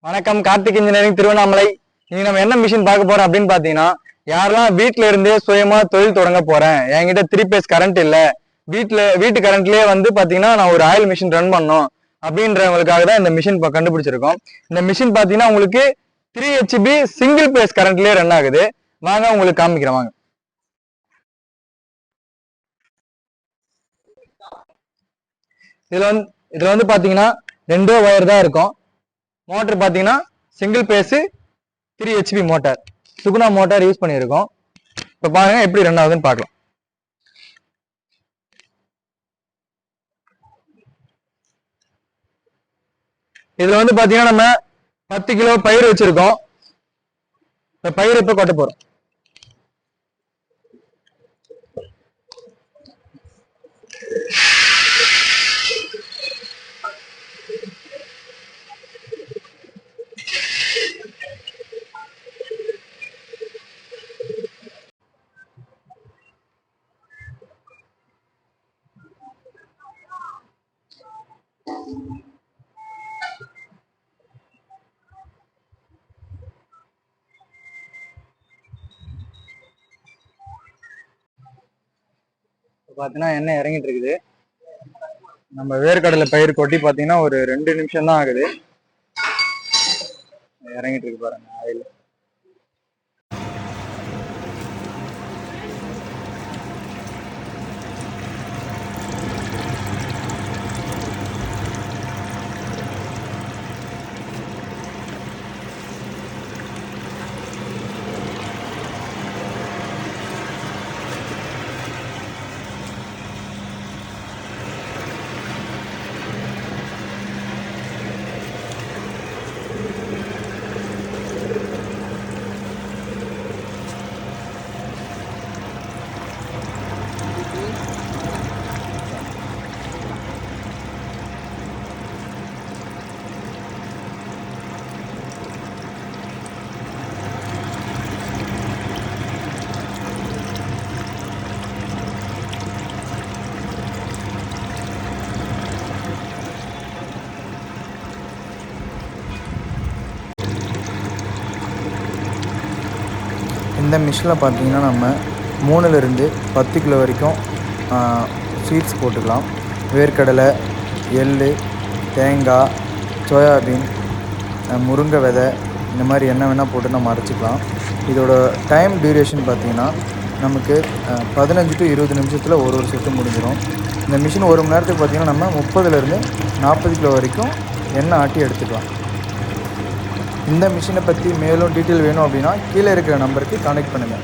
வணக்கம். கார்த்திக் இன்ஜினியரிங் திருவண்ணாமலை. இன்னைக்கு நம்ம என்ன மிஷின் பார்க்க போறோம் அப்படின்னு பாத்தீங்கன்னா, யாரெல்லாம் வீட்டுல இருந்தே சுயமா தொழில் தொடங்க போறேன், என்கிட்ட 3 பேஸ் கரண்ட் இல்ல, வீட்டு கரண்ட்லயே பாத்தீங்கன்னா நான் ஒரு ஆயில் மிஷின் ரன் பண்ணோம் அப்படின்றவங்களுக்காக தான் இந்த மிஷின் கண்டுபிடிச்சிருக்கோம். இந்த மிஷின் பாத்தீங்கன்னா உங்களுக்கு 3 HP சிங்கிள் பேஸ் கரண்ட்லயே ரன் ஆகுது. வாங்க உங்களுக்கு காமிக்கிறேன் வாங்க. இதுல பாத்தீங்கன்னா 2 வயர் தான் இருக்கும். மோட்டர் பாத்தீங்கன்னா single phase 3 HP motor, Suguna motor use பண்ணியிருக்கோம். இப்ப பாருங்க எப்படி ரன் ஆகுதுன்னு பார்க்கலாம். இதுல பாத்தீங்கன்னா நம்ம 10 கிலோ பயிர் வச்சிருக்கோம். இந்த பயிர் இப்ப கொட்ட போறோம். பாத்தீங்கன்னா எண்ணெய் இறங்கிட்டு இருக்குது. நம்ம வேர்க்கடலை பயிர் கொட்டி பாத்தீங்கன்னா ஒரு 2 நிமிஷம் தான் ஆகுது. இறங்கிட்டு இருக்கு பாருங்க ஆயில். இந்த மிஷினில் பார்த்தீங்கன்னா நம்ம 3லிருந்து 10 கிலோ வரைக்கும் சீட்ஸ் போட்டுக்கலாம். வேர்க்கடலை, எள், தேங்காய், சோயாபீன், முருங்கை விதை, இந்த மாதிரி என்ன வேணால் போட்டு நம்ம அரைச்சிக்கலாம். இதோட டைம் டியூரேஷன் பார்த்திங்கன்னா நமக்கு 15 to 20 நிமிஷத்தில் ஒரு செட்டு முடிஞ்சிடும். இந்த மிஷின் 1 மணி நேரத்துக்கு பார்த்திங்கன்னா நம்ம 30லிருந்து 40 கிலோ வரைக்கும் எண்ணெய் ஆட்டி எடுத்துக்கலாம். இந்த மிஷினை பற்றி மேலும் டீட்டெயில் வேணும் அப்படின்னா கீழே இருக்கிற நம்பருக்கு கான்டெக்ட் பண்ணுங்கள்.